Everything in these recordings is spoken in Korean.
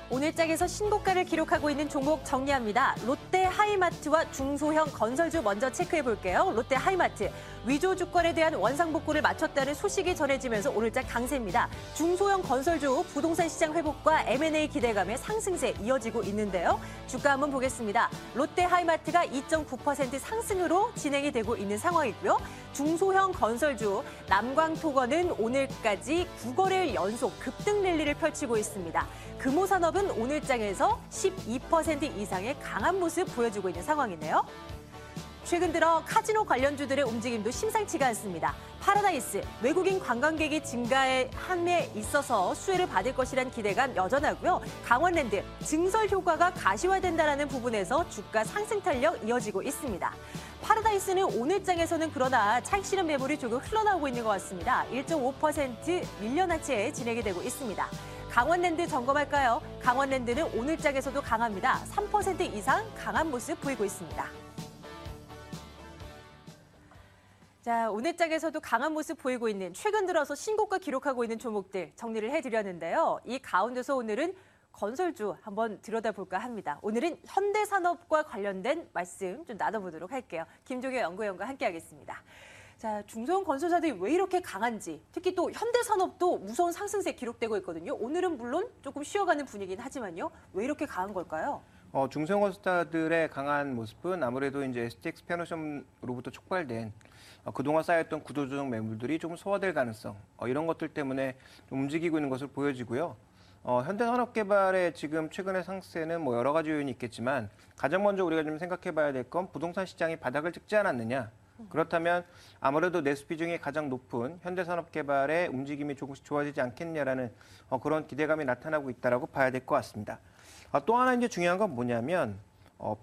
오늘 장에서 신고가를 기록하고 있는 종목 정리합니다. 롯데 하이마트와 중소형 건설주 먼저 체크해 볼게요. 롯데 하이마트. 위조 주권에 대한 원상복구를 마쳤다는 소식이 전해지면서 오늘 장 강세입니다. 중소형 건설주 부동산 시장 회복과 M&A 기대감의 상승세 이어지고 있는데요. 주가 한번 보겠습니다. 롯데 하이마트가 2.9% 상승으로 진행이 되고 있는 상황이고요. 중소형 건설주 남광토건은 오늘까지 9거래일 연속 급등 랠리를 펼치고 있습니다. 금호산업은 오늘 장에서 12% 이상의 강한 모습 보여주고 있는 상황이네요. 최근 들어 카지노 관련주들의 움직임도 심상치가 않습니다. 파라다이스, 외국인 관광객이 증가함에 있어서 수혜를 받을 것이란 기대감 여전하고요. 강원랜드, 증설 효과가 가시화된다는 부분에서 주가 상승 탄력 이어지고 있습니다. 파라다이스는 오늘 장에서는 그러나 차익 실현 매물이 조금 흘러나오고 있는 것 같습니다. 1.5% 밀려난 채 진행이 되고 있습니다. 강원랜드 점검할까요? 강원랜드는 오늘 장에서도 강합니다. 3% 이상 강한 모습 보이고 있습니다. 자, 오늘 장에서도 강한 모습 보이고 있는 최근 들어서 신고가 기록하고 있는 종목들 정리를 해드렸는데요. 이 가운데서 오늘은 건설주 한번 들여다볼까 합니다. 오늘은 현대산업과 관련된 말씀 좀 나눠보도록 할게요. 김종현 연구위원과 함께하겠습니다. 자, 중소형 건설사들이 왜 이렇게 강한지, 특히 또 현대산업도 무서운 상승세 기록되고 있거든요. 오늘은 물론 조금 쉬어가는 분위기긴 하지만요. 왜 이렇게 강한 걸까요? 중소형 건설사들의 강한 모습은 아무래도 이제 STX 패너점으로부터 촉발된 그동안 쌓였던 구조조정 매물들이 조금 소화될 가능성, 이런 것들 때문에 좀 움직이고 있는 것을 보여지고요. 현대산업개발의 지금 최근의 상승세는 뭐 여러 가지 요인이 있겠지만 가장 먼저 우리가 좀 생각해 봐야 될 건 부동산 시장이 바닥을 찍지 않았느냐. 그렇다면 아무래도 내수 비중이 가장 높은 현대산업개발의 움직임이 조금씩 좋아지지 않겠냐라는 그런 기대감이 나타나고 있다라고 봐야 될 것 같습니다. 또 하나 이제 중요한 건 뭐냐면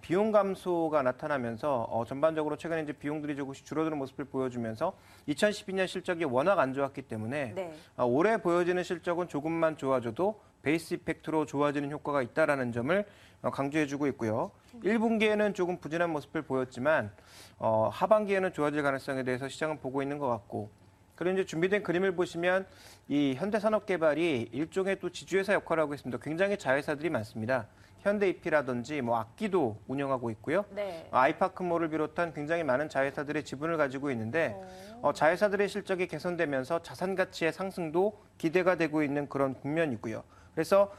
비용 감소가 나타나면서 전반적으로 최근에 이제 비용들이 조금씩 줄어드는 모습을 보여주면서 2012년 실적이 워낙 안 좋았기 때문에 네. 올해 보여지는 실적은 조금만 좋아져도 베이스 이펙트로 좋아지는 효과가 있다라는 점을 강조해주고 있고요. 1분기에는 조금 부진한 모습을 보였지만 하반기에는 좋아질 가능성에 대해서 시장은 보고 있는 것 같고, 그리고 이제 준비된 그림을 보시면 이 현대산업개발이 일종의 또 지주회사 역할을 하고 있습니다. 굉장히 자회사들이 많습니다. 현대이피라든지 뭐 악기도 운영하고 있고요. 네. 아이파크몰을 비롯한 굉장히 많은 자회사들의 지분을 가지고 있는데 자회사들의 실적이 개선되면서 자산 가치의 상승도 기대가 되고 있는 그런 국면이고요. 그래서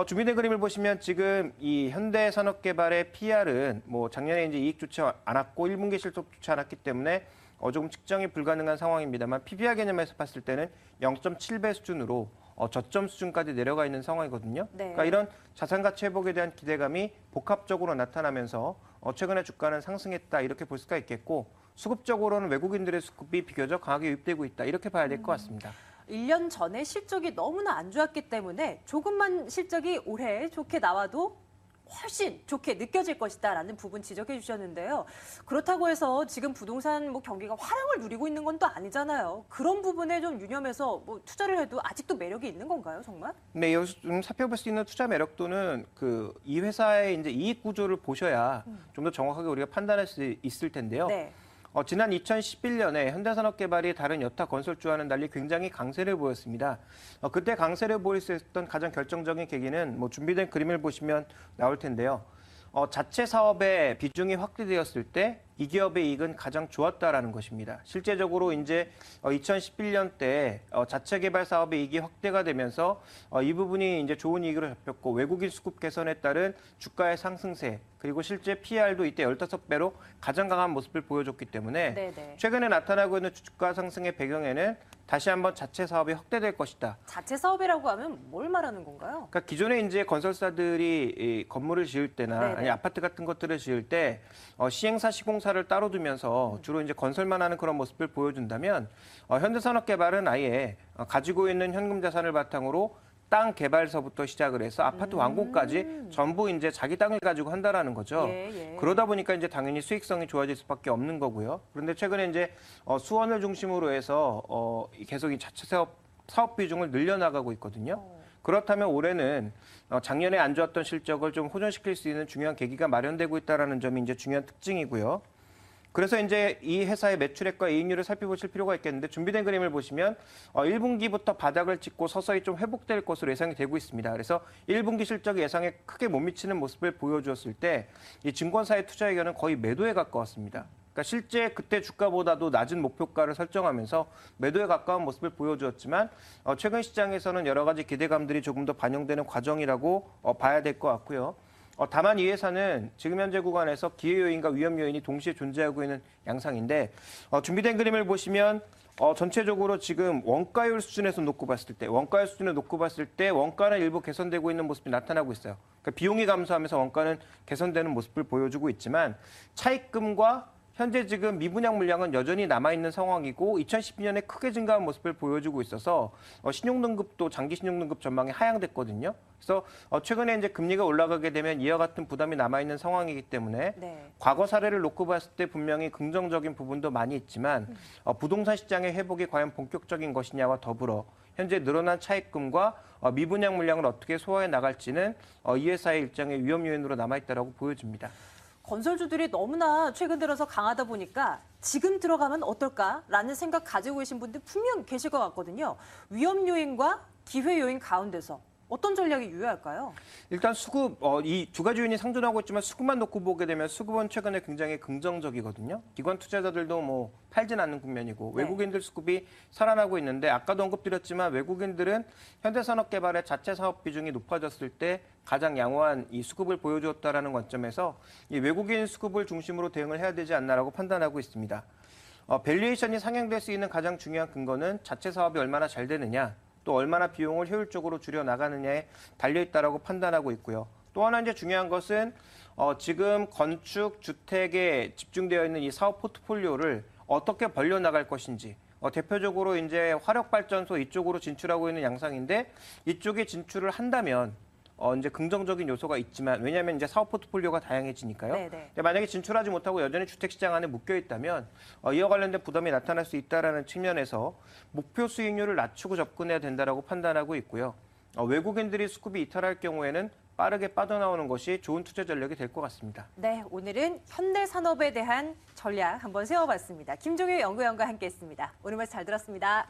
준비된 그림을 보시면 지금 이 현대산업개발의 PR은 뭐 작년에 이제 이익 좋지 않았고 1분기 실적 좋지 않았기 때문에 조금 측정이 불가능한 상황입니다만 PBR 개념에서 봤을 때는 0.7배 수준으로 저점 수준까지 내려가 있는 상황이거든요. 네. 그러니까 이런 자산 가치 회복에 대한 기대감이 복합적으로 나타나면서 최근에 주가는 상승했다 이렇게 볼 수가 있겠고, 수급적으로는 외국인들의 수급이 비교적 강하게 유입되고 있다 이렇게 봐야 될 것 같습니다. 1년 전에 실적이 너무나 안 좋았기 때문에 조금만 실적이 올해 좋게 나와도 훨씬 좋게 느껴질 것이다라는 부분 지적해 주셨는데요. 그렇다고 해서 지금 부동산 경기가 화랑을 누리고 있는 건 또 아니잖아요. 그런 부분에 좀 유념해서 투자를 해도 아직도 매력이 있는 건가요, 정말? 네, 여기서 좀 살펴볼 수 있는 투자 매력도는 이 회사의 이제 이익 구조를 보셔야 좀 더 정확하게 우리가 판단할 수 있을 텐데요. 네. 지난 2011년에 현대산업개발이 다른 여타 건설주와는 달리 굉장히 강세를 보였습니다. 그때 강세를 보일 수 있었던 가장 결정적인 계기는 준비된 그림을 보시면 나올 텐데요. 자체 사업의 비중이 확대되었을 때 이 기업의 이익은 가장 좋았다라는 것입니다. 실제적으로 이제 2011년 때 자체 개발 사업의 이익이 확대가 되면서 이 부분이 이제 좋은 이익으로 잡혔고, 외국인 수급 개선에 따른 주가의 상승세, 그리고 실제 PR도 이때 15배로 가장 강한 모습을 보여줬기 때문에 네네. 최근에 나타나고 있는 주가 상승의 배경에는 다시 한번 자체 사업이 확대될 것이다. 자체 사업이라고 하면 뭘 말하는 건가요? 그러니까 기존에 이제 건설사들이 이 건물을 지을 때나 네네. 아니 아파트 같은 것들을 지을 때 시행사 시공사를 따로 두면서 주로 이제 건설만 하는 그런 모습을 보여준다면 현대산업개발은 아예 가지고 있는 현금 자산을 바탕으로 땅 개발서부터 시작을 해서 아파트 완공까지 전부 이제 자기 땅을 가지고 한다라는 거죠. 예. 그러다 보니까 이제 당연히 수익성이 좋아질 수밖에 없는 거고요. 그런데 최근에 이제 수원을 중심으로 해서 계속 이 자체 사업 비중을 늘려나가고 있거든요. 그렇다면 올해는 작년에 안 좋았던 실적을 좀 호전시킬 수 있는 중요한 계기가 마련되고 있다는 점이 이제 중요한 특징이고요. 그래서 이제 이 회사의 매출액과 이익률을 살펴보실 필요가 있겠는데 준비된 그림을 보시면 1분기부터 바닥을 찍고 서서히 좀 회복될 것으로 예상이 되고 있습니다. 그래서 1분기 실적이 예상에 크게 못 미치는 모습을 보여주었을 때 이 증권사의 투자 의견은 거의 매도에 가까웠습니다. 그러니까 실제 그때 주가보다도 낮은 목표가를 설정하면서 매도에 가까운 모습을 보여주었지만 최근 시장에서는 여러 가지 기대감들이 조금 더 반영되는 과정이라고 봐야 될 것 같고요. 다만 이 회사는 지금 현재 구간에서 기회 요인과 위험 요인이 동시에 존재하고 있는 양상인데 준비된 그림을 보시면 전체적으로 지금 원가율 수준에서 놓고 봤을 때 원가율 수준을 놓고 봤을 때 원가는 일부 개선되고 있는 모습이 나타나고 있어요. 그러니까 비용이 감소하면서 원가는 개선되는 모습을 보여주고 있지만 차입금과 현재 지금 미분양 물량은 여전히 남아있는 상황이고 2012년에 크게 증가한 모습을 보여주고 있어서 신용등급도 장기 신용등급 전망이 하향됐거든요. 그래서 최근에 이제 금리가 올라가게 되면 이와 같은 부담이 남아있는 상황이기 때문에 네. 과거 사례를 놓고 봤을 때 분명히 긍정적인 부분도 많이 있지만 부동산 시장의 회복이 과연 본격적인 것이냐와 더불어 현재 늘어난 차입금과 미분양 물량을 어떻게 소화해 나갈지는 이 회사의 일정의 위험 요인으로 남아있다고 보여집니다. 건설주들이 너무나 최근 들어서 강하다 보니까 지금 들어가면 어떨까라는 생각 가지고 계신 분들 분명 계실 것 같거든요. 위험 요인과 기회 요인 가운데서 어떤 전략이 유효할까요? 일단 수급, 이 두 가지 요인이 상존하고 있지만 수급만 놓고 보게 되면 수급은 최근에 굉장히 긍정적이거든요. 기관 투자자들도 뭐 팔진 않는 국면이고 네. 외국인들 수급이 살아나고 있는데 아까도 언급드렸지만 외국인들은 현대산업개발의 자체 사업 비중이 높아졌을 때 가장 양호한 이 수급을 보여주었다라는 관점에서 이 외국인 수급을 중심으로 대응을 해야 되지 않나라고 판단하고 있습니다. 밸류에이션이 상향될 수 있는 가장 중요한 근거는 자체 사업이 얼마나 잘 되느냐, 또 얼마나 비용을 효율적으로 줄여 나가느냐에 달려 있다라고 판단하고 있고요. 또 하나 이제 중요한 것은 지금 건축 주택에 집중되어 있는 이 사업 포트폴리오를 어떻게 벌려 나갈 것인지. 대표적으로 이제 화력 발전소 이쪽으로 진출하고 있는 양상인데 이쪽에 진출을 한다면 이제 긍정적인 요소가 있지만 왜냐하면 이제 사업 포트폴리오가 다양해지니까요. 네네. 근데 만약에 진출하지 못하고 여전히 주택시장 안에 묶여 있다면 이와 관련된 부담이 나타날 수 있다라는 측면에서 목표 수익률을 낮추고 접근해야 된다라고 판단하고 있고요. 외국인들이 수급이 이탈할 경우에는 빠르게 빠져나오는 것이 좋은 투자 전략이 될 것 같습니다. 네, 오늘은 현대산업에 대한 전략 한번 세워봤습니다. 김종일 연구위원과 함께했습니다. 오늘 말씀 잘 들었습니다.